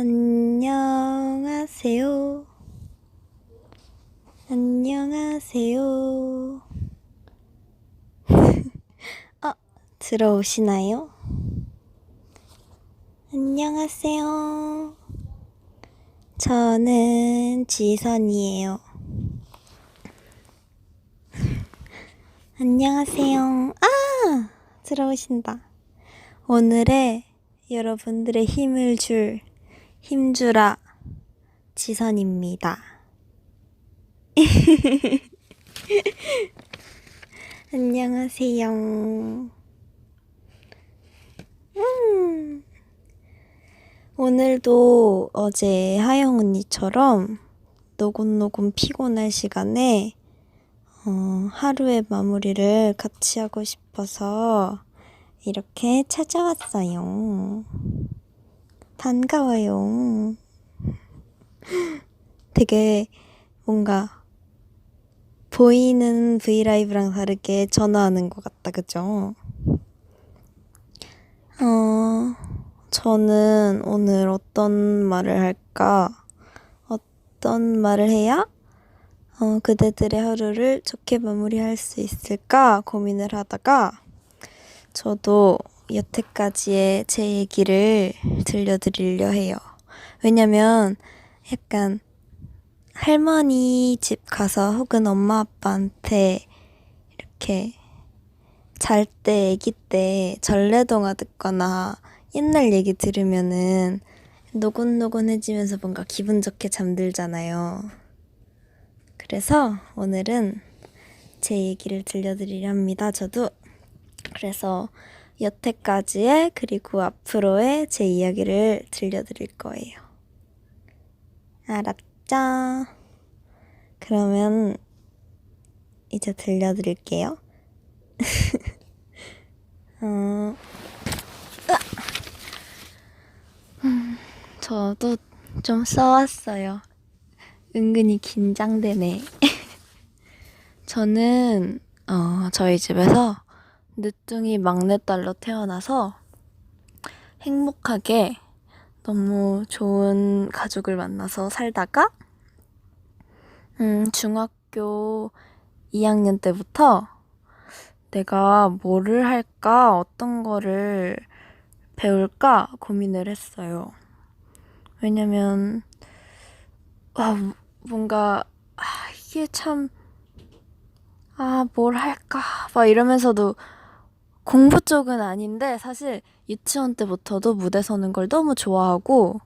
안녕하세요. 안녕하세요. 들어오시나요? 안녕하세요. 저는 지선이에요. 안녕하세요. 들어오신다. 오늘의 여러분들의 힘주라 지선입니다. 안녕하세요. 오늘도 어제 하영 언니처럼 노곤노곤 피곤할 시간에 하루의 마무리를 같이 하고 싶어서 이렇게 찾아왔어요. 반가워요. 되게 뭔가 보이는 브이라이브랑 다르게 전화하는 것 같다, 그죠? 저는 오늘 어떤 말을 할까? 어떤 말을 해야 그대들의 하루를 좋게 마무리할 수 있을까 고민을 하다가 저도 여태까지의 제 얘기를 들려드리려 해요. 왜냐면 약간 할머니 집 가서 혹은 엄마 아빠한테 이렇게 잘 때, 아기 때 전래동화 듣거나 옛날 얘기 들으면은 노곤노곤해지면서 뭔가 기분 좋게 잠들잖아요. 그래서 오늘은 제 얘기를 들려드리려 합니다. 저도. 그래서 여태까지의 그리고 앞으로의 제 이야기를 들려드릴 거예요. 알았죠? 그러면 이제 들려드릴게요. 저도 좀 써왔어요. 은근히 긴장되네. 저는 저희 집에서 늦둥이 막내딸로 태어나서 행복하게 너무 좋은 가족을 만나서 살다가 중학교 2학년 때부터 내가 뭐를 할까, 어떤 거를 배울까 고민을 했어요. 왜냐면 뭔가 이게 참 뭘 할까 막 이러면서도 공부 쪽은 아닌데 사실 유치원 때부터도 무대 서는 걸 너무 좋아하고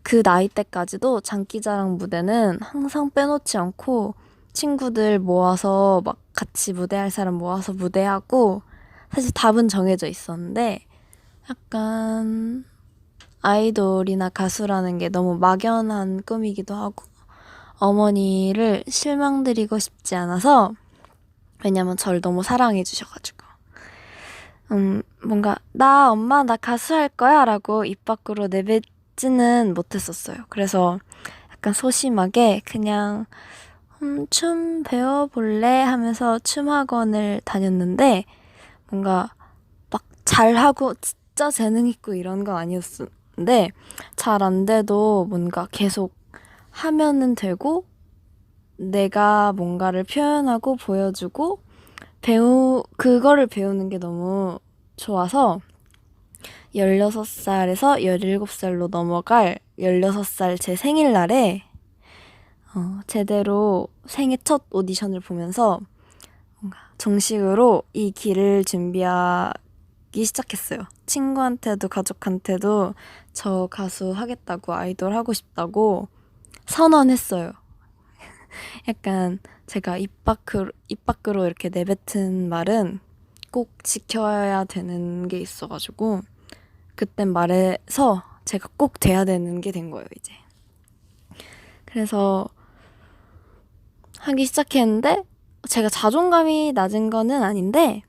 그 나이 때까지도 장기자랑 무대는 항상 빼놓지 않고 친구들 모아서 막 같이 무대할 사람 모아서 무대하고 사실 답은 정해져 있었는데 약간 아이돌이나 가수라는 게 너무 막연한 꿈이기도 하고 어머니를 실망드리고 싶지 않아서 왜냐면 저를 너무 사랑해 주셔가지고 뭔가 엄마 나 가수 할 거야 라고 입 밖으로 내뱉지는 못했었어요. 그래서 약간 소심하게 그냥 춤 배워볼래 하면서 춤 학원을 다녔는데 뭔가 막 잘하고 진짜 재능 있고 이런 거 아니었는데 잘 안 돼도 뭔가 계속 하면은 되고 내가 뭔가를 표현하고 보여주고 그거를 배우는 게 너무 좋아서 16살에서 17살로 넘어갈 16살 제 생일날에 제대로 생애 첫 오디션을 보면서 뭔가 정식으로 이 길을 준비하기 시작했어요. 친구한테도 가족한테도 저 가수 하겠다고 아이돌 하고 싶다고 선언했어요. 약간 제가 입 밖으로 이렇게 내뱉은 말은 꼭 지켜야 되는 게 있어가지고 그땐 말해서 제가 꼭 돼야 되는 게 된 거예요, 이제. 그래서 하기 시작했는데 제가 자존감이 낮은 거는 아닌데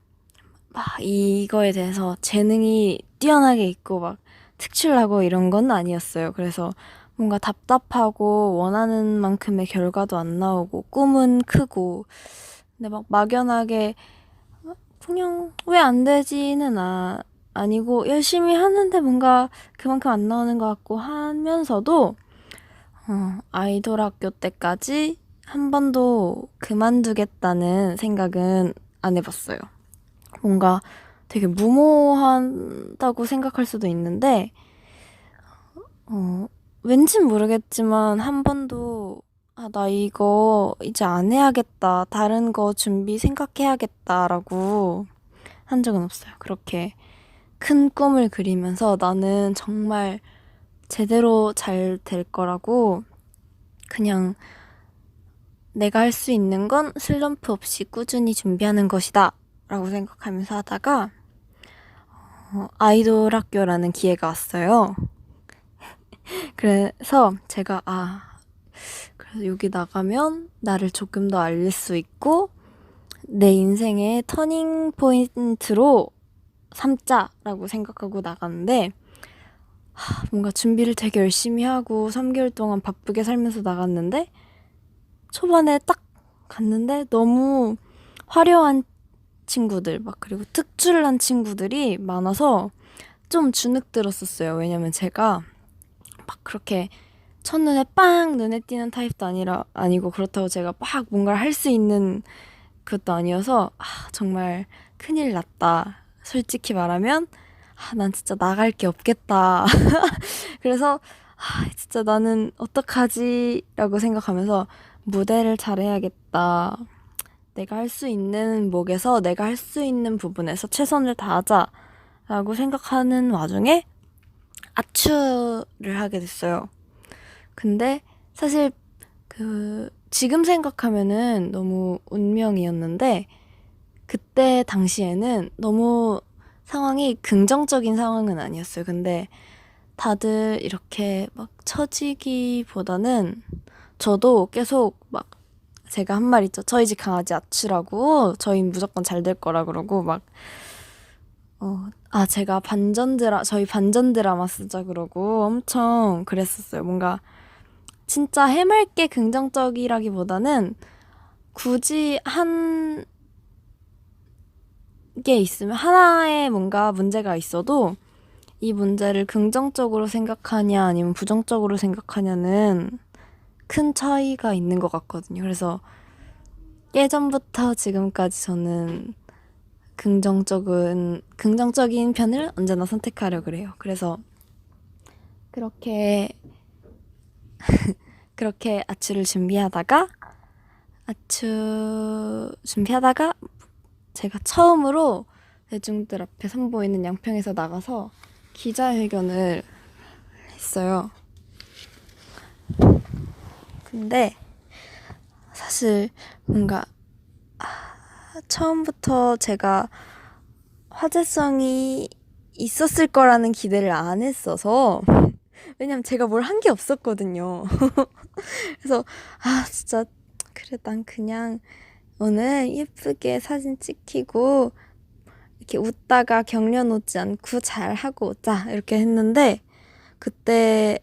막 이거에 대해서 재능이 뛰어나게 있고 막 특출나고 이런 건 아니었어요. 그래서 뭔가 답답하고 원하는 만큼의 결과도 안 나오고 꿈은 크고 근데 막 막연하게 그냥 왜 안 되지는 아니고 열심히 하는데 뭔가 그만큼 안 나오는 것 같고 하면서도 아이돌 학교 때까지 한 번도 그만두겠다는 생각은 안 해봤어요. 뭔가 되게 무모하다고 생각할 수도 있는데, 왠진 모르겠지만 한 번도 나 이거 이제 안 해야겠다. 다른 거 준비 생각해야겠다라고 한 적은 없어요. 그렇게 큰 꿈을 그리면서 나는 정말 제대로 잘 될 거라고 그냥 내가 할 수 있는 건 슬럼프 없이 꾸준히 준비하는 것이다 라고 생각하면서 하다가 아이돌 학교라는 기회가 왔어요. 그래서 제가 그래서 여기 나가면 나를 조금 더 알릴 수 있고 내 인생의 터닝 포인트로 삼자라고 생각하고 나갔는데 뭔가 준비를 되게 열심히 하고 3개월 동안 바쁘게 살면서 나갔는데 초반에 딱 갔는데 너무 화려한 친구들 그리고 특출난 친구들이 많아서 좀 주눅 들었었어요. 왜냐면 제가 막 그렇게 첫눈에 빵 눈에 띄는 타입도 아니고 그렇다고 제가 막 뭔가를 할 수 있는 그것도 아니어서 정말 큰일 났다. 솔직히 말하면 난 진짜 나갈 게 없겠다. 그래서 진짜 나는 어떡하지? 라고 생각하면서 무대를 잘해야겠다. 내가 할 수 있는 목에서 내가 할 수 있는 부분에서 최선을 다하자 라고 생각하는 와중에 아추를 하게 됐어요. 근데 사실 지금 생각하면은 너무 운명이었는데 그때 당시에는 너무 상황이 긍정적인 상황은 아니었어요. 근데 다들 이렇게 막 처지기보다는 저도 계속 막 제가 한 말 있죠. 저희 집 강아지 아추라고 저희 무조건 잘 될 거라 그러고 제가 저희 반전 드라마 쓰자 그러고 엄청 그랬었어요. 뭔가 진짜 해맑게 긍정적이라기보다는 굳이 한 게 있으면 하나의 뭔가 문제가 있어도 이 문제를 긍정적으로 생각하냐 아니면 부정적으로 생각하냐는 큰 차이가 있는 것 같거든요. 그래서 예전부터 지금까지 저는 긍정적인 편을 언제나 선택하려고 그래요. 그래서 그렇게 아추 준비하다가 제가 처음으로 대중들 앞에 선보이는 양평에서 나가서 기자회견을 했어요. 근데 사실 뭔가 처음부터 제가 화제성이 있었을 거라는 기대를 안 했어서 왜냐면 제가 뭘 한 게 없었거든요. 그래서 진짜 그래 난 그냥 오늘 예쁘게 사진 찍히고 이렇게 웃다가 경련 오지 않고 잘하고 오자 이렇게 했는데 그때부터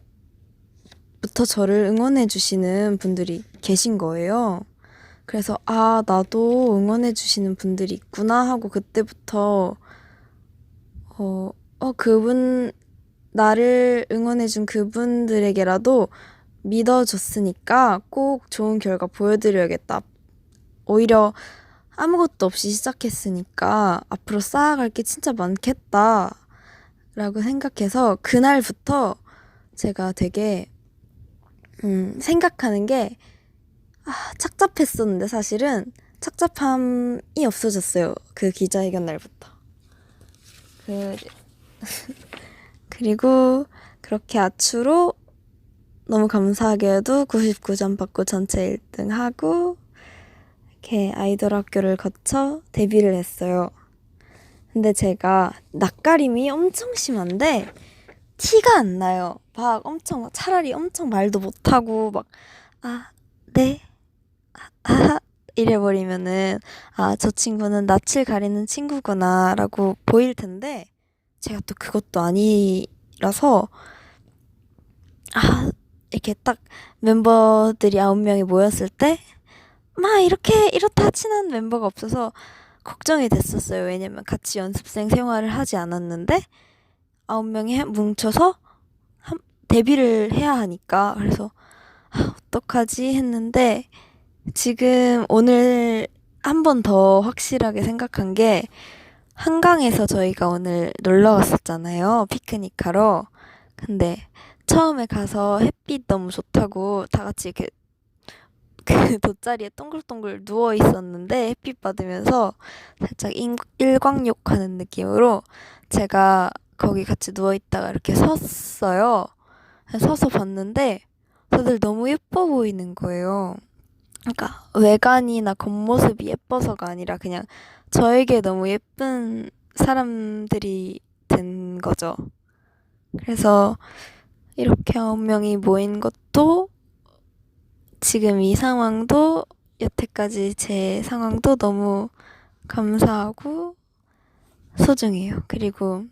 저를 응원해 주시는 분들이 계신 거예요. 그래서 나도 응원해 주시는 분들이 있구나 하고 그때부터 나를 응원해 준 그분들에게라도 믿어줬으니까 꼭 좋은 결과 보여드려야겠다. 오히려 아무것도 없이 시작했으니까 앞으로 쌓아갈 게 진짜 많겠다 라고 생각해서 그날부터 제가 되게 생각하는 게 착잡했었는데 사실은 착잡함이 없어졌어요. 그 기자회견 날부터. 그리고 그렇게 아추로 너무 감사하게도 99점 받고 전체 1등 하고 이렇게 아이돌 학교를 거쳐 데뷔를 했어요. 근데 제가 낯가림이 엄청 심한데 티가 안 나요. 차라리 엄청 말도 못하고 네, 이래버리면은 저 친구는 낯을 가리는 친구구나 라고 보일 텐데 제가 또 그것도 아니라서 이렇게 딱 멤버들이 9명이 모였을 때 이렇다 친한 멤버가 없어서 걱정이 됐었어요. 왜냐면 같이 연습생 생활을 하지 않았는데 9명이 뭉쳐서 데뷔를 해야 하니까. 그래서 어떡하지 했는데 지금 오늘 한 번 더 확실하게 생각한 게, 한강에서 저희가 오늘 놀러 갔었잖아요. 피크닉 하러. 근데 처음에 가서 햇빛 너무 좋다고 다 같이 이렇게 그 돗자리에 동글동글 누워 있었는데, 햇빛 받으면서 살짝 일광욕 하는 느낌으로 제가 거기 같이 누워 있다가 이렇게 섰어요. 서서 봤는데 다들 너무 예뻐 보이는 거예요. 그러니까 외관이나 겉모습이 예뻐서가 아니라 그냥 저에게 너무 예쁜 사람들이 된 거죠. 그래서 이렇게 9명이 모인 것도, 지금 이 상황도, 여태까지 제 상황도 너무 감사하고 소중해요. 그리고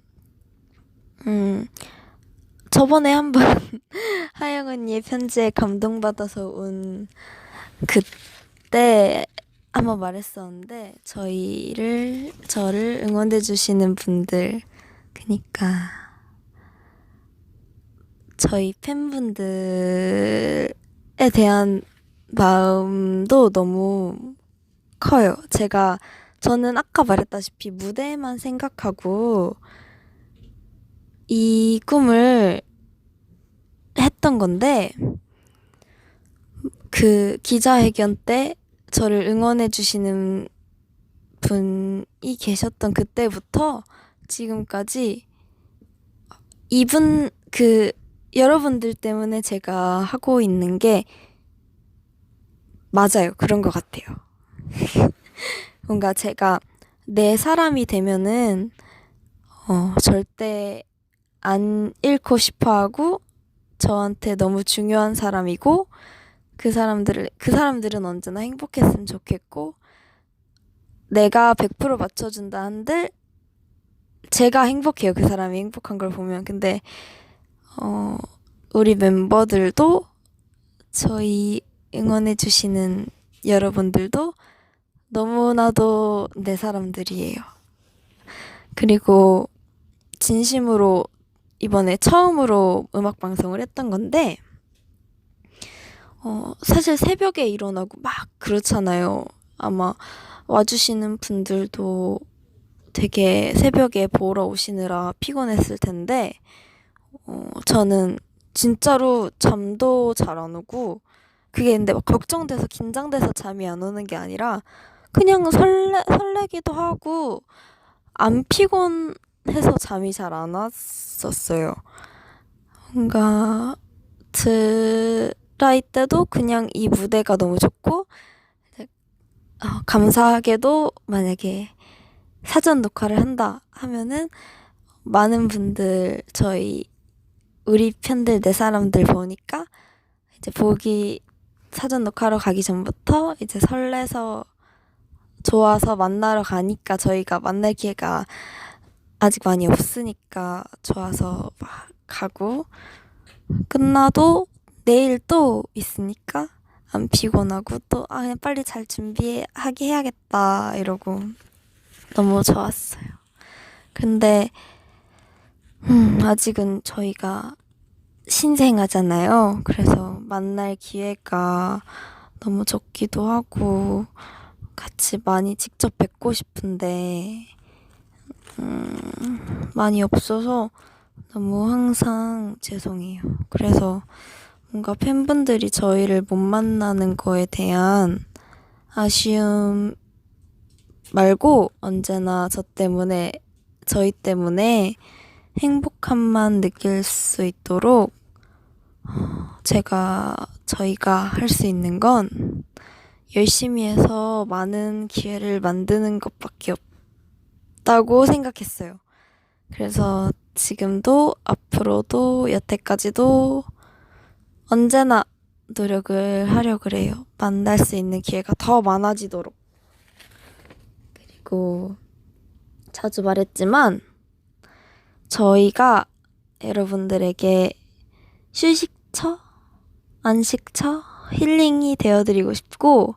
저번에 한번 하영 언니의 편지에 감동받아서 온 그때 한번 말했었는데, 저를 응원해주시는 분들, 그니까 저희 팬분들에 대한 마음도 너무 커요. 저는 아까 말했다시피 무대만 생각하고 이 꿈을 했던 건데, 그 기자회견 때 저를 응원해주시는 분이 계셨던 그때부터 지금까지 여러분들 때문에 제가 하고 있는 게 맞아요. 그런 것 같아요. 뭔가 제가 내 사람이 되면은 절대 안 잃고 싶어 하고, 저한테 너무 중요한 사람이고, 그 사람들은 언제나 행복했으면 좋겠고, 내가 100% 맞춰준다 한들 제가 행복해요. 그 사람이 행복한 걸 보면. 근데 우리 멤버들도, 저희 응원해주시는 여러분들도 너무나도 내 사람들이에요. 그리고 진심으로 이번에 처음으로 음악방송을 했던 건데, 사실 새벽에 일어나고 막 그렇잖아요. 아마 와주시는 분들도 되게 새벽에 보러 오시느라 피곤했을 텐데, 저는 진짜로 잠도 잘 안 오고, 그게 근데 막 걱정돼서 긴장돼서 잠이 안 오는 게 아니라 그냥 설레기도 하고 안 피곤해서 잠이 잘 안 왔었어요. 뭔가 드라이 때도 그냥 이 무대가 너무 좋고, 감사하게도 만약에 사전 녹화를 한다 하면은 많은 분들, 우리 팬들 네 사람들 보니까 이제 사전 녹화로 가기 전부터 이제 설레서 좋아서 만나러 가니까, 저희가 만날 기회가 아직 많이 없으니까 좋아서 막 가고, 끝나도 내일 또 있으니까 안 피곤하고, 또 그냥 빨리 잘 준비하게 해야겠다 이러고 너무 좋았어요. 근데 아직은 저희가 신생아잖아요. 그래서 만날 기회가 너무 적기도 하고 같이 많이 직접 뵙고 싶은데 많이 없어서 너무 항상 죄송해요. 그래서 뭔가 팬분들이 저희를 못 만나는 거에 대한 아쉬움 말고, 언제나 저희 때문에 행복함만 느낄 수 있도록 저희가 할 수 있는 건 열심히 해서 많은 기회를 만드는 것밖에 없다고 생각했어요. 그래서 지금도, 앞으로도, 여태까지도 언제나 노력을 하려고 해요. 만날 수 있는 기회가 더 많아지도록. 그리고 자주 말했지만 저희가 여러분들에게 휴식처? 안식처? 힐링이 되어드리고 싶고,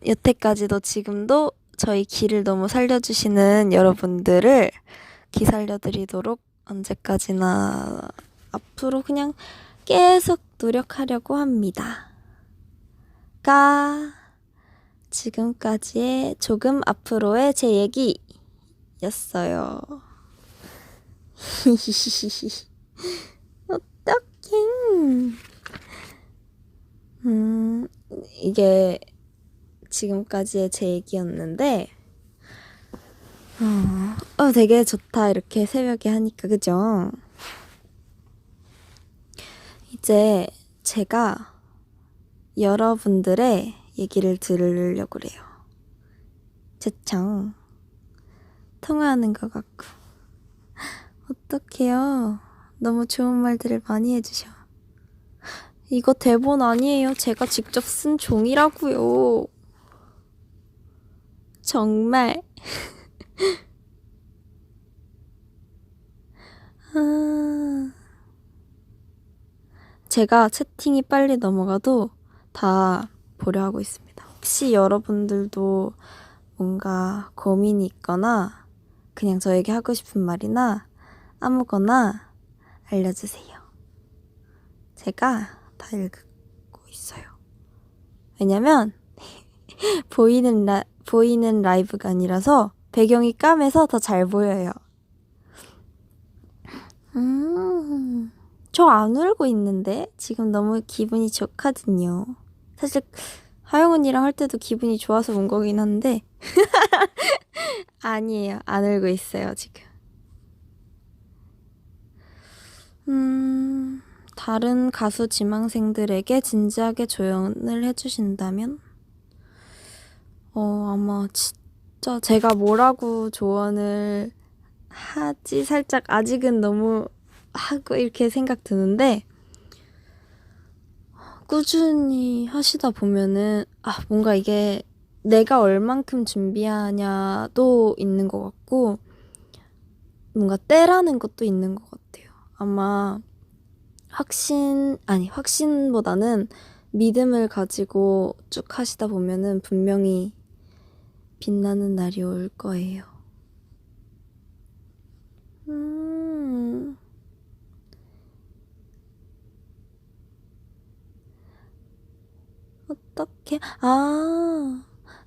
여태까지도 지금도 저희 기를 너무 살려주시는 여러분들을 기 살려드리도록 언제까지나 앞으로 그냥 계속 노력하려고 합니다. 지금까지의 조금 앞으로의 제 얘기였어요. 어떡해. 이게 지금까지의 제 얘기였는데, 되게 좋다. 이렇게 새벽에 하니까, 그죠? 이제 제가 여러분들의 얘기를 들으려고 그래요. 제창 통화하는 것 같고. 어떡해요. 너무 좋은 말들을 많이 해주셔. 이거 대본 아니에요. 제가 직접 쓴 종이라고요. 정말. 제가 채팅이 빨리 넘어가도 다 보려 하고 있습니다. 혹시 여러분들도 뭔가 고민이 있거나 그냥 저에게 하고 싶은 말이나 아무거나 알려주세요. 제가 다 읽고 있어요. 왜냐면 보이는 라이브가 아니라서 배경이 까매서 더 잘 보여요. 저 안 울고 있는데 지금 너무 기분이 좋거든요. 사실 하영 언니랑 할 때도 기분이 좋아서 온 거긴 한데 아니에요. 안 울고 있어요 지금. 다른 가수 지망생들에게 진지하게 조언을 해주신다면? 아마 진짜 제가 뭐라고 조언을 하지 살짝 아직은 너무 하고 이렇게 생각 드는데 꾸준히 하시다 보면은 뭔가 이게 내가 얼만큼 준비하냐도 있는 것 같고 뭔가 때라는 것도 있는 것 같아요. 아마 확신보다는 믿음을 가지고 쭉 하시다 보면은 분명히 빛나는 날이 올 거예요. 어떡해.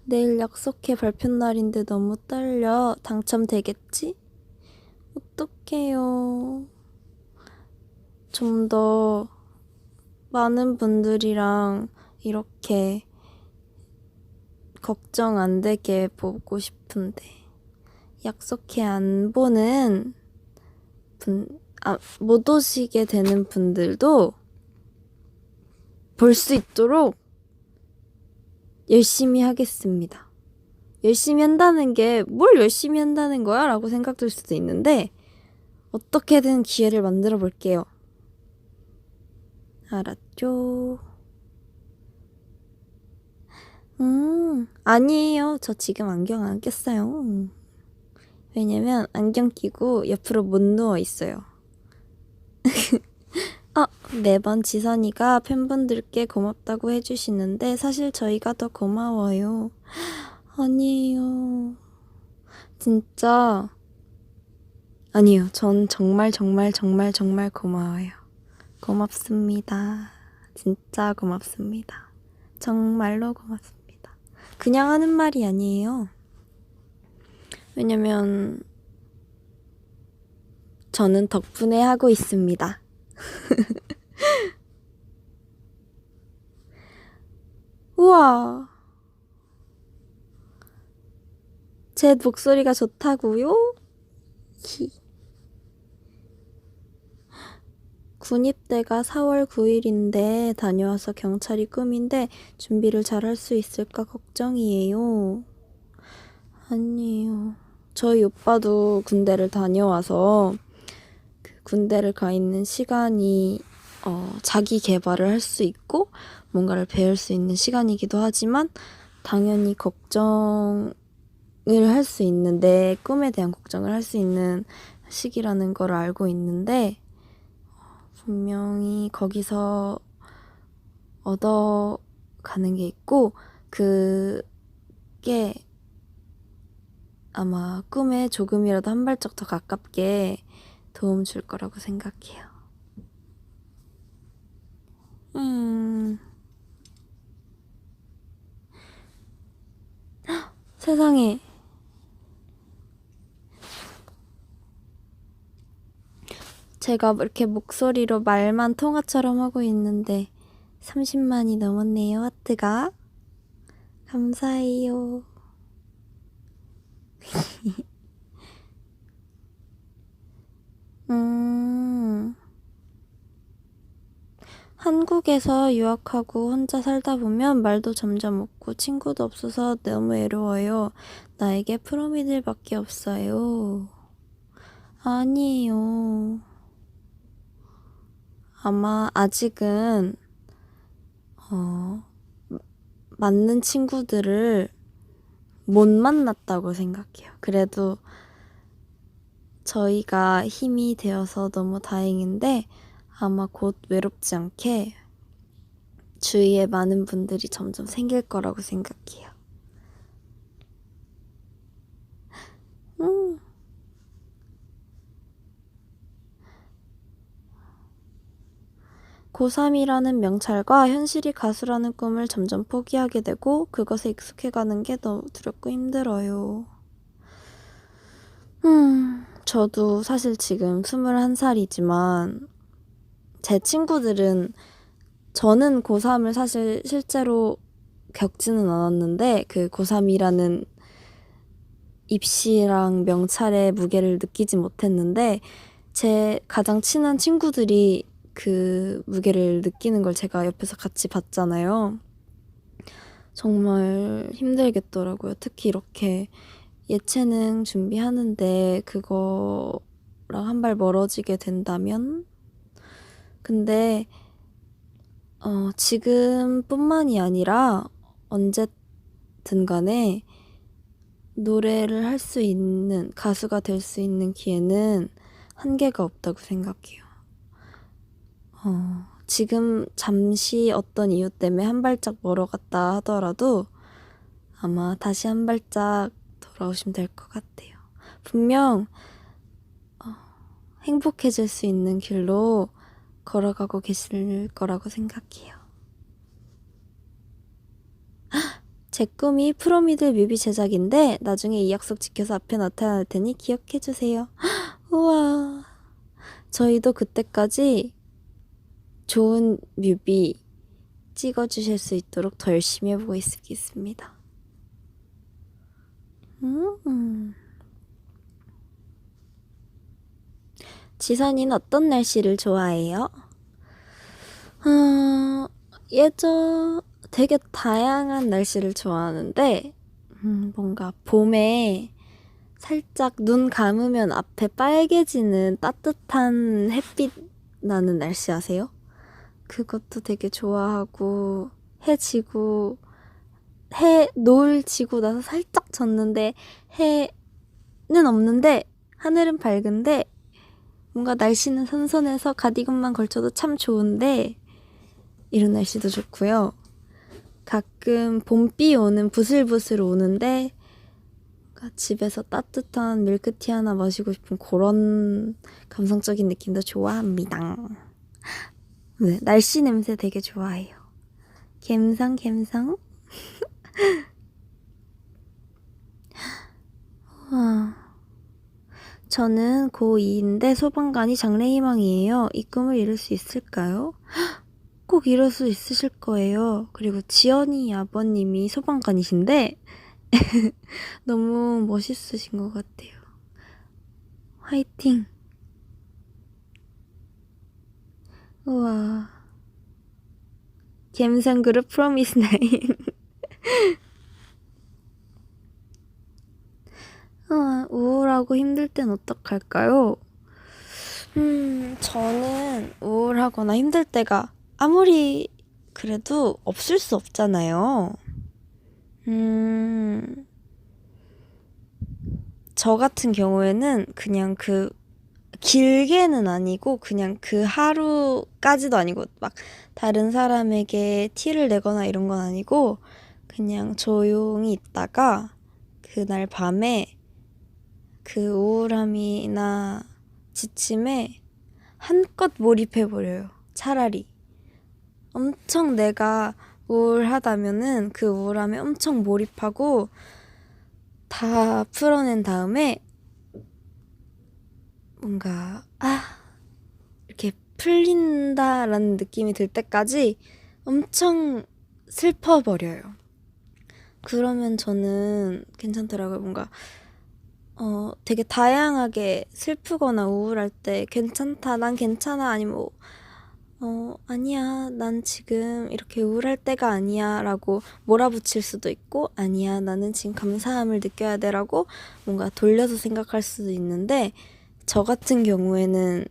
내일 약속해 발표 날인데 너무 떨려. 당첨되겠지? 어떡해요. 좀 더 많은 분들이랑 이렇게 걱정 안 되게 보고 싶은데 약속해 안 보는 못 오시게 되는 분들도 볼 수 있도록 열심히 하겠습니다. 열심히 한다는 게 뭘 열심히 한다는 거야? 라고 생각될 수도 있는데 어떻게든 기회를 만들어 볼게요. 알았죠? 아니에요. 저 지금 안경 안 꼈어요. 왜냐면 안경 끼고 옆으로 못 누워 있어요. 매번 지선이가 팬분들께 고맙다고 해주시는데 사실 저희가 더 고마워요. 아니에요. 진짜 아니요. 전 정말 정말 정말 정말 고마워요. 고맙습니다. 진짜 고맙습니다. 정말로 고맙습니다. 그냥 하는 말이 아니에요. 왜냐면 저는 덕분에 하고 있습니다. 우와. 제 목소리가 좋다고요? 군입대가 4월 9일인데 다녀와서 경찰이 꿈인데 준비를 잘 할 수 있을까 걱정이에요. 아니에요. 저희 오빠도 군대를 다녀와서 그 군대를 가 있는 시간이 자기 개발을 할 수 있고 뭔가를 배울 수 있는 시간이기도 하지만 당연히 걱정을 할 수 있는 내 꿈에 대한 걱정을 할 수 있는 시기라는 걸 알고 있는데 분명히 거기서 얻어가는 게 있고 그게 아마 꿈에 조금이라도 한 발짝 더 가깝게 도움 줄 거라고 생각해요. 세상에. 제가 이렇게 목소리로 말만 통화처럼 하고 있는데 30만이 넘었네요, 하트가. 감사해요. 한국에서 유학하고 혼자 살다 보면 말도 점점 없고 친구도 없어서 너무 외로워요. 나에게 프로미들밖에 없어요. 아니에요. 아마 아직은 맞는 친구들을 못 만났다고 생각해요. 그래도 저희가 힘이 되어서 너무 다행인데 아마 곧 외롭지 않게 주위에 많은 분들이 점점 생길 거라고 생각해요. 고3이라는 명찰과 현실이 가수라는 꿈을 점점 포기하게 되고 그것에 익숙해가는 게 너무 두렵고 힘들어요. 저도 사실 지금 21살이지만 제 친구들은 저는 고3을 사실 실제로 겪지는 않았는데 그 고3이라는 입시랑 명찰의 무게를 느끼지 못했는데 제 가장 친한 친구들이 그 무게를 느끼는 걸 제가 옆에서 같이 봤잖아요. 정말 힘들겠더라고요. 특히 이렇게 예체능 준비하는데 그거랑 한 발 멀어지게 된다면? 근데 지금뿐만이 아니라 언제든 간에 노래를 할 수 있는, 가수가 될 수 있는 기회는 한계가 없다고 생각해요. 지금 잠시 어떤 이유 때문에 한 발짝 멀어갔다 하더라도 아마 다시 한 발짝 돌아오시면 될 것 같아요. 분명 행복해질 수 있는 길로 걸어가고 계실 거라고 생각해요. 제 꿈이 프로미들 뮤비 제작인데 나중에 이 약속 지켜서 앞에 나타날 테니 기억해주세요. 우와. 저희도 그때까지 좋은 뮤비 찍어주실 수 있도록 더 열심히 해보고 있겠습니다. 지선이는 어떤 날씨를 좋아해요? 되게 다양한 날씨를 좋아하는데, 뭔가 봄에 살짝 눈 감으면 앞에 빨개지는 따뜻한 햇빛 나는 날씨 아세요? 그것도 되게 좋아하고, 노을 지고 나서 살짝 졌는데, 해는 없는데, 하늘은 밝은데, 뭔가 날씨는 선선해서 가디건만 걸쳐도 참 좋은데, 이런 날씨도 좋고요. 가끔 봄비 오는 부슬부슬 오는데 집에서 따뜻한 밀크티 하나 마시고 싶은 그런 감성적인 느낌도 좋아합니다. 네, 날씨 냄새 되게 좋아해요. 갬성. 저는 고2인데 소방관이 장래희망이에요. 이 꿈을 이룰 수 있을까요? 꼭 이룰 수 있으실 거예요. 그리고 지연이 아버님이 소방관이신데 너무 멋있으신 것 같아요. 화이팅! 우와. 갬성그룹 프로미스나인. 우울하고 힘들 땐 어떡할까요? 저는 우울하거나 힘들 때가 아무리 그래도 없을 수 없잖아요. 저 같은 경우에는 그냥 길게는 아니고 그냥 그 하루까지도 아니고 막 다른 사람에게 티를 내거나 이런 건 아니고 그냥 조용히 있다가 그날 밤에 그 우울함이나 지침에 한껏 몰입해버려요. 차라리. 엄청 내가 우울하다면은 그 우울함에 엄청 몰입하고 다 풀어낸 다음에 뭔가 이렇게 풀린다라는 느낌이 들 때까지 엄청 슬퍼버려요. 그러면 저는 괜찮더라고요. 뭔가 되게 다양하게 슬프거나 우울할 때 괜찮다, 난 괜찮아, 아니면 아니야, 난 지금 이렇게 우울할 때가 아니야 라고 몰아붙일 수도 있고, 아니야, 나는 지금 감사함을 느껴야 돼 라고 뭔가 돌려서 생각할 수도 있는데, 저 같은 경우에는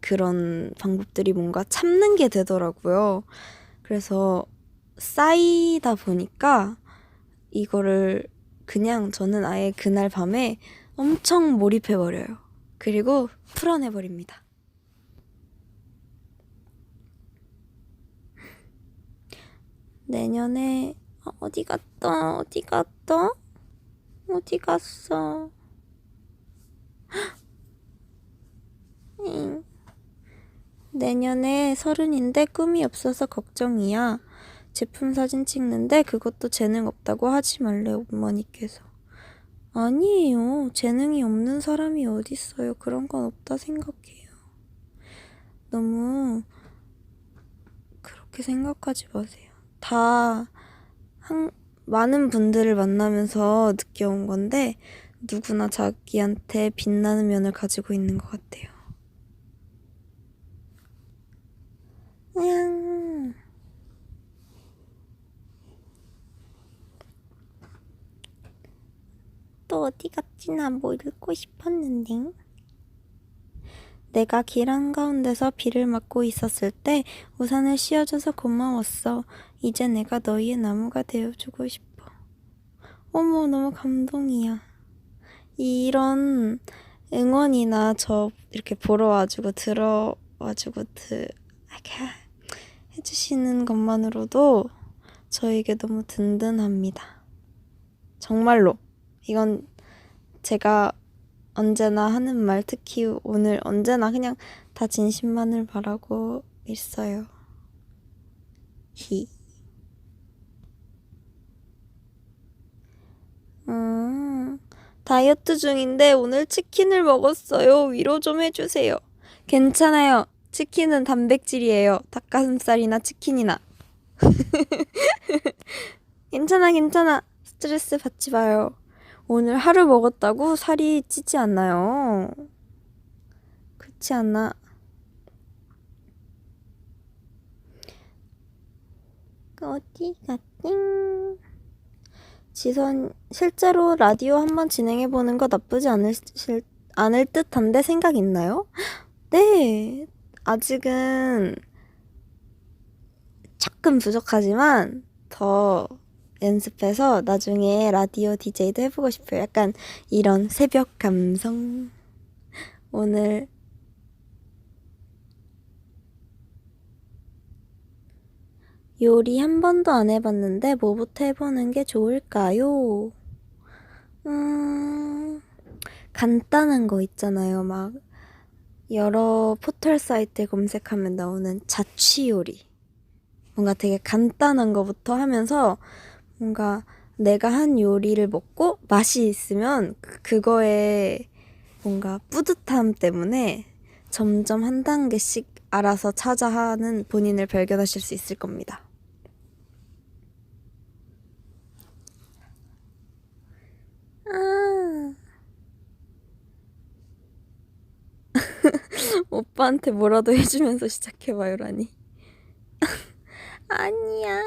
그런 방법들이 뭔가 참는 게 되더라고요. 그래서 쌓이다 보니까 이거를 그냥 저는 아예 그날 밤에 엄청 몰입해버려요. 그리고 풀어내버립니다. 내년에 어디 갔어? 어디 갔어? 내년에 30인데 꿈이 없어서 걱정이야. 제품 사진 찍는데 그것도 재능 없다고 하지 말래, 어머니께서. 아니에요. 재능이 없는 사람이 어딨어요. 그런 건 없다 생각해요. 너무 그렇게 생각하지 마세요. 많은 분들을 만나면서 느껴온 건데 누구나 자기한테 빛나는 면을 가지고 있는 것 같아요. 또 어디 갔지? 나 뭐 읽고 싶었는데. 내가 길 한가운데서 비를 맞고 있었을 때 우산을 씌워줘서 고마웠어. 이제 내가 너희의 나무가 되어주고 싶어. 어머, 너무 감동이야. 이런 응원이나 저 이렇게 보러 와주고 들어와주고 이렇게 해주시는 것만으로도 저에게 너무 든든합니다. 정말로. 이건 제가 언제나 하는 말, 특히 오늘 언제나 그냥 다 진심만을 바라고 있어요. 다이어트 중인데 오늘 치킨을 먹었어요. 위로 좀 해주세요. 괜찮아요. 치킨은 단백질이에요. 닭가슴살이나 치킨이나. 괜찮아. 스트레스 받지 마요. 오늘 하루 먹었다고 살이 찌지 않나요? 그렇지 않아. 어디 갔지? 지선, 실제로 라디오 한번 진행해보는 거 나쁘지 않을 듯한데 생각 있나요? 네, 아직은 조금 부족하지만 더 연습해서 나중에 라디오 DJ도 해보고 싶어요. 약간 이런 새벽 감성. 오늘 요리 한 번도 안 해봤는데 뭐부터 해보는 게 좋을까요? 간단한 거 있잖아요. 막 여러 포털 사이트에 검색하면 나오는 자취 요리. 뭔가 되게 간단한 거부터 하면서 뭔가 내가 한 요리를 먹고 맛이 있으면 그거에 뭔가 뿌듯함 때문에 점점 한 단계씩 알아서 찾아 하는 본인을 발견하실 수 있을 겁니다. 오빠한테 뭐라도 해주면서 시작해봐요라니. 아니야.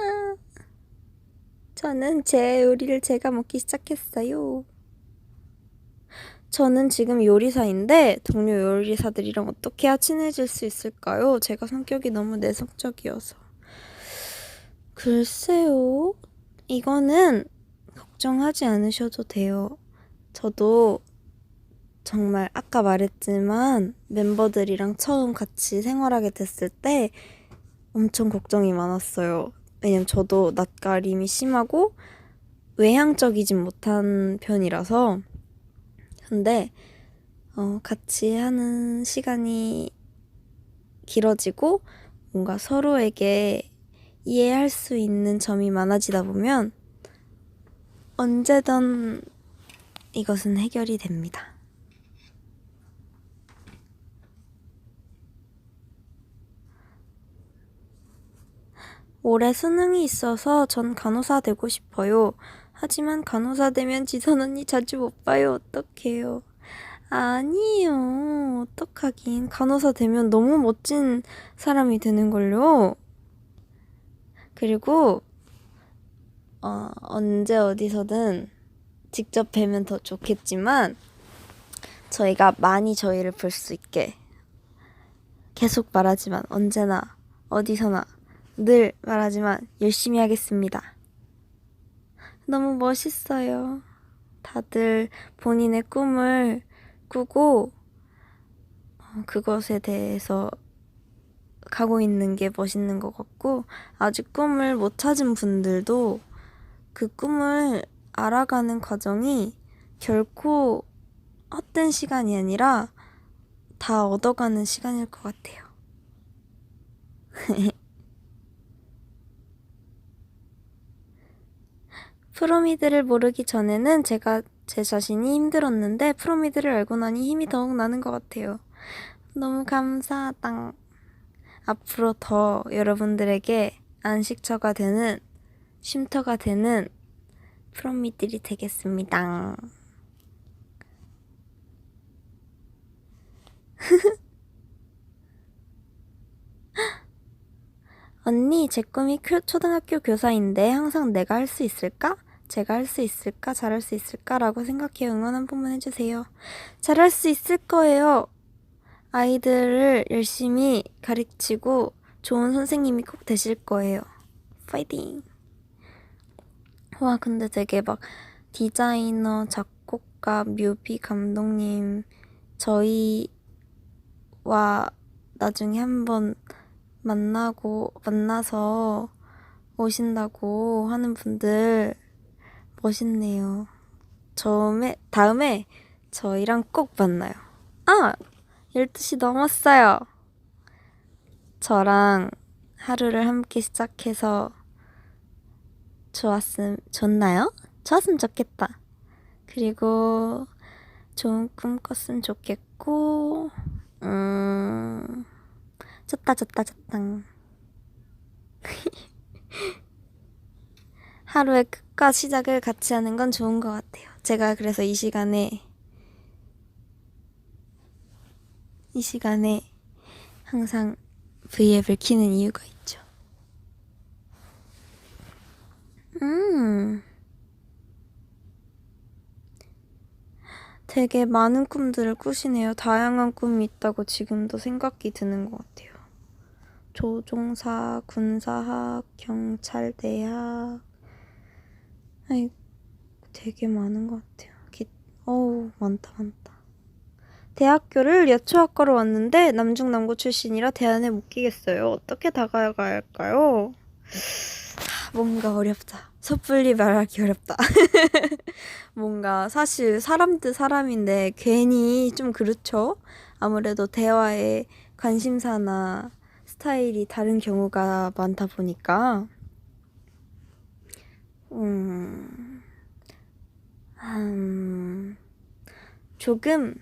저는 제 요리를 제가 먹기 시작했어요. 저는 지금 요리사인데 동료 요리사들이랑 어떻게 해야 친해질 수 있을까요? 제가 성격이 너무 내성적이어서. 글쎄요. 이거는 걱정하지 않으셔도 돼요. 저도 정말 아까 말했지만 멤버들이랑 처음 같이 생활하게 됐을 때 엄청 걱정이 많았어요. 왜냐면 저도 낯가림이 심하고 외향적이진 못한 편이라서 근데 같이 하는 시간이 길어지고 뭔가 서로에게 이해할 수 있는 점이 많아지다 보면 언제든 이것은 해결이 됩니다. 올해 수능이 있어서 전 간호사 되고 싶어요. 하지만 간호사 되면 지선 언니 자주 못 봐요. 어떡해요. 아니에요. 어떡하긴. 간호사 되면 너무 멋진 사람이 되는걸요. 그리고 언제 어디서든 직접 뵈면 더 좋겠지만 저희가 많이 저희를 볼 수 있게 계속 말하지만 언제나 어디서나 늘 말하지만 열심히 하겠습니다. 너무 멋있어요. 다들 본인의 꿈을 꾸고 그것에 대해서 가고 있는 게 멋있는 것 같고 아직 꿈을 못 찾은 분들도 그 꿈을 알아가는 과정이 결코 헛된 시간이 아니라 다 얻어가는 시간일 것 같아요. 프로미드를 모르기 전에는 제가 제 자신이 힘들었는데 프로미드를 알고 나니 힘이 더욱 나는 것 같아요. 너무 감사하다. 앞으로 더 여러분들에게 안식처가 되는 쉼터가 되는 프로미들이 되겠습니다. 언니, 제 꿈이 초등학교 교사인데 항상 내가 할 수 있을까? 제가 할 수 있을까? 잘할 수 있을까? 라고 생각해 응원 한 번만 해주세요. 잘할 수 있을 거예요. 아이들을 열심히 가르치고 좋은 선생님이 꼭 되실 거예요. 파이팅! 와, 근데 되게 막 디자이너, 작곡가, 뮤비 감독님 저희와 나중에 한번 만나서 오신다고 하는 분들 멋있네요. 다음에 저희랑 꼭 만나요. 12시 넘었어요. 저랑 하루를 함께 시작해서 좋나요? 좋았으면 좋겠다. 그리고 좋은 꿈 꿨으면 좋겠고, 좋다. 하루의 끝과 시작을 같이 하는 건 좋은 것 같아요. 제가 그래서 이 시간에 항상 V앱을 키는 이유가 있죠. 되게 많은 꿈들을 꾸시네요. 다양한 꿈이 있다고 지금도 생각이 드는 것 같아요. 조종사, 군사학, 경찰대학. 되게 많은 것 같아요. 많다. 대학교를 예초학과로 왔는데 남중남고 출신이라 대안에 못 끼겠어요. 어떻게 다가가야 할까요? 뭔가 어렵다. 섣불리 말하기 어렵다. 뭔가 사실 사람 대 사람인데 괜히 좀 그렇죠? 아무래도 대화의 관심사나 스타일이 다른 경우가 많다 보니까 조금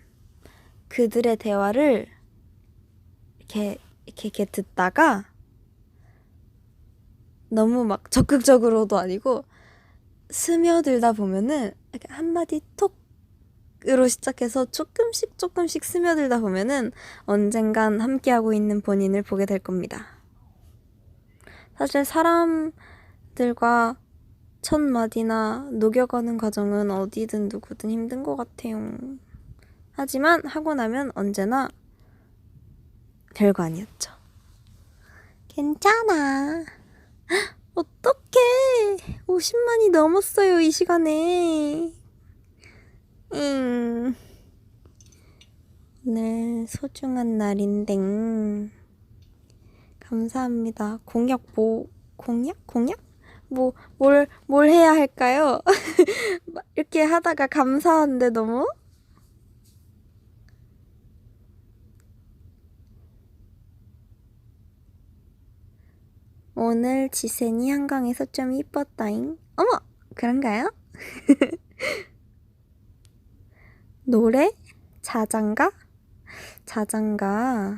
그들의 대화를 이렇게 듣다가 너무 막 적극적으로도 아니고 스며들다 보면은 한마디 톡으로 시작해서 조금씩 스며들다 보면은 언젠간 함께하고 있는 본인을 보게 될 겁니다. 사실 사람들과 첫 마디나 녹여가는 과정은 어디든 누구든 힘든 것 같아요. 하지만 하고 나면 언제나 별거 아니었죠. 괜찮아. 어떡해. 50만이 넘었어요, 이 시간에. 오늘 소중한 날인데 감사합니다. 공약? 뭘 해야 할까요? 이렇게 하다가 감사한데 너무? 오늘 지센이 한강에서 좀 이뻤다잉. 어머! 그런가요? 노래? 자장가? 자장가?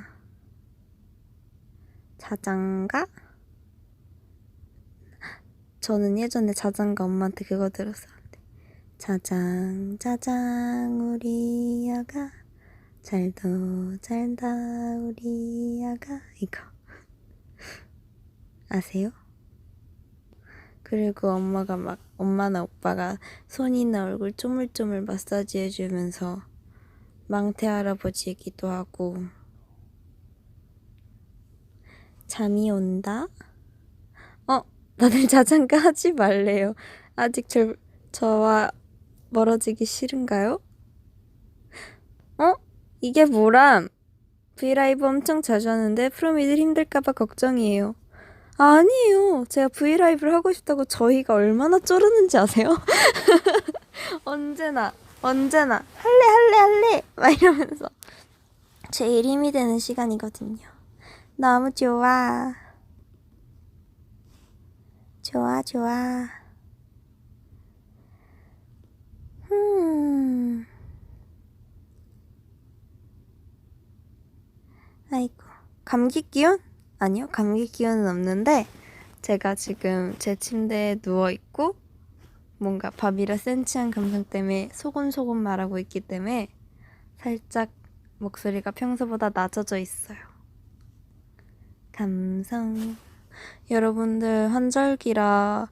자장가? 저는 예전에 자장가 엄마한테 그거 들었었는데 자장 자장 우리 아가 잘도 잘다 우리 아가 이거 아세요? 그리고 엄마나 오빠가 손이나 얼굴 쪼물쪼물 마사지 해주면서 망태 할아버지이기도 하고 잠이 온다? 다들 자장가 하지 말래요. 아직 저와 멀어지기 싫은가요? 이게 뭐람? 브이라이브 엄청 자주 하는데 프로미들 힘들까봐 걱정이에요. 아니에요. 제가 브이라이브를 하고 싶다고 저희가 얼마나 쪼르는지 아세요? 언제나 할래 막 이러면서 제일 힘이 되는 시간이거든요. 너무 좋아. 아이고, 감기 기운? 아니요, 감기 기운은 없는데 제가 지금 제 침대에 누워있고 뭔가 밥이라 센치한 감성 때문에 소곤소곤 말하고 있기 때문에 살짝 목소리가 평소보다 낮아져 있어요. 감성. 여러분들 한절기라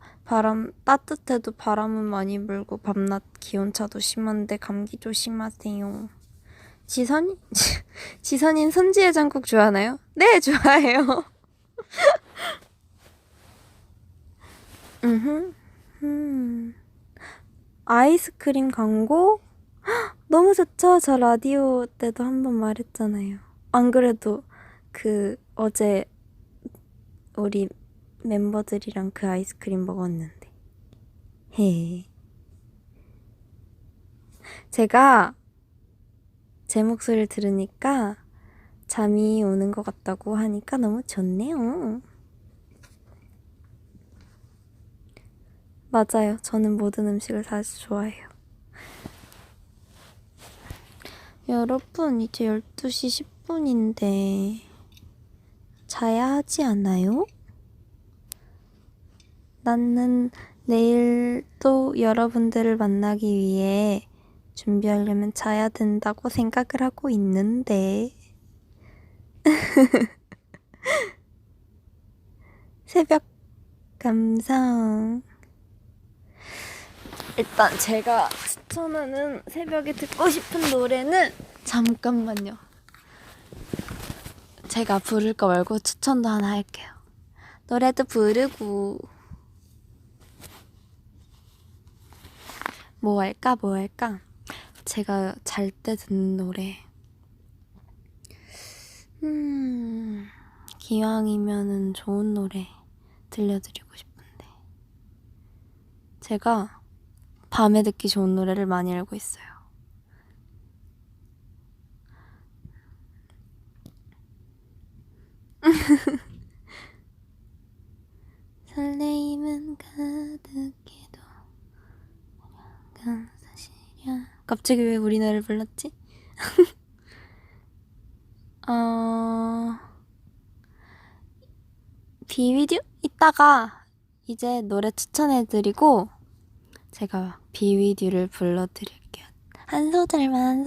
따뜻해도 바람은 많이 불고 밤낮 기온차도 심한데 감기 조심하세요. 지선님 선지해장국 좋아하나요? 네, 좋아해요. 아이스크림 광고? 너무 좋죠? 저 라디오 때도 한번 말했잖아요. 안 그래도 어제 우리 멤버들이랑 그 아이스크림 먹었는데. 헤. 제가 제 목소리를 들으니까 잠이 오는 것 같다고 하니까 너무 좋네요. 맞아요. 저는 모든 음식을 다 좋아해요. 여러분, 이제 12시 10분인데 자야 하지 않아요? 나는 내일 또 여러분들을 만나기 위해 준비하려면 자야 된다고 생각을 하고 있는데 새벽 감성. 일단 제가 추천하는 새벽에 듣고 싶은 노래는 잠깐만요. 제가 부를 거 말고 추천도 하나 할게요. 노래도 부르고 뭐 할까? 제가 잘 때 듣는 노래 기왕이면은 좋은 노래 들려드리고 싶은데 제가 밤에 듣기 좋은 노래를 많이 알고 있어요. 설레임은 가득해도 사실이야. 갑자기 왜 우리 노래를 불렀지? 비위듀? 이따가 이제 노래 추천해드리고 제가 비위듀를 불러드릴게요. 한 소절만.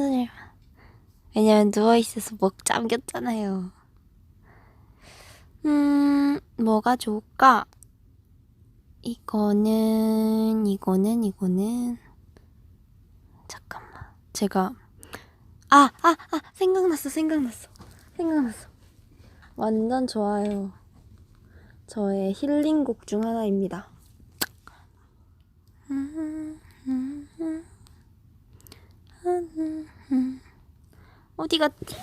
왜냐면 누워있어서 목 잠겼잖아요. 뭐가 좋을까? 이거는 잠깐만. 제가 생각났어. 완전 좋아요. 저의 힐링곡 중 하나입니다. 어디 갔지?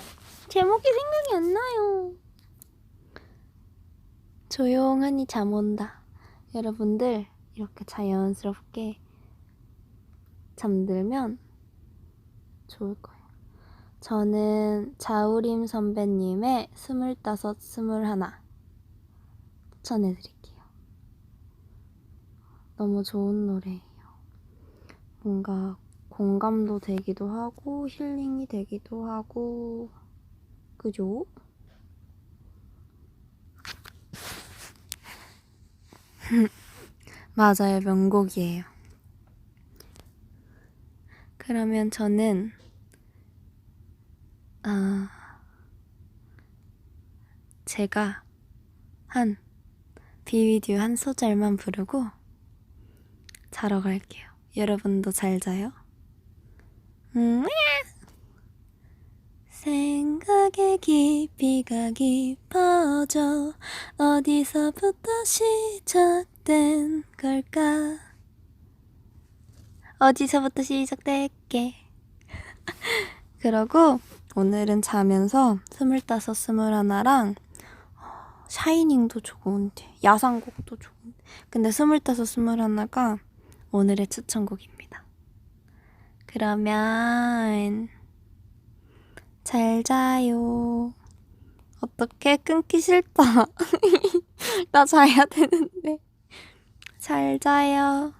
제목이 생각이 안 나요. 조용하니 잠 온다. 여러분들 이렇게 자연스럽게 잠들면 좋을 거예요. 저는 자우림 선배님의 25, 21 추천해 드릴게요. 너무 좋은 노래예요. 뭔가 공감도 되기도 하고 힐링이 되기도 하고 그죠? 맞아요, 명곡이에요. 그러면 저는 제가 한 비비듀 한 소절만 부르고 자러 갈게요. 여러분도 잘 자요. 생각의 깊이가 깊어져 어디서부터 시작된 걸까? 어디서부터 시작됐게? 그러고 오늘은 자면서 25, 21랑 샤이닝도 좋은데 야상곡도 좋은데 근데 25, 21가 오늘의 추천곡입니다. 그러면 잘 자요. 어떻게 끊기 싫다. 나 자야 되는데. 잘 자요.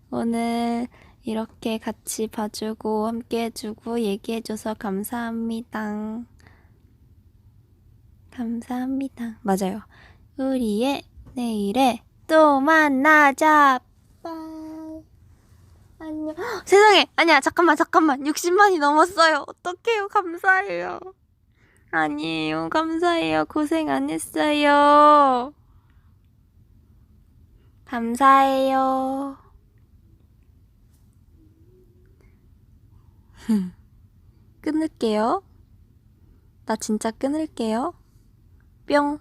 오늘 이렇게 같이 봐주고 함께 해주고 얘기해줘서 감사합니다. 감사합니다. 맞아요. 우리의 내일에 또 만나자. 빠이. 안녕. 세상에. 아니야. 잠깐만. 60만이 넘었어요. 어떡해요. 감사해요. 아니에요. 감사해요. 고생 안 했어요. 감사해요. 끊을게요. 나 진짜 끊을게요. 뿅.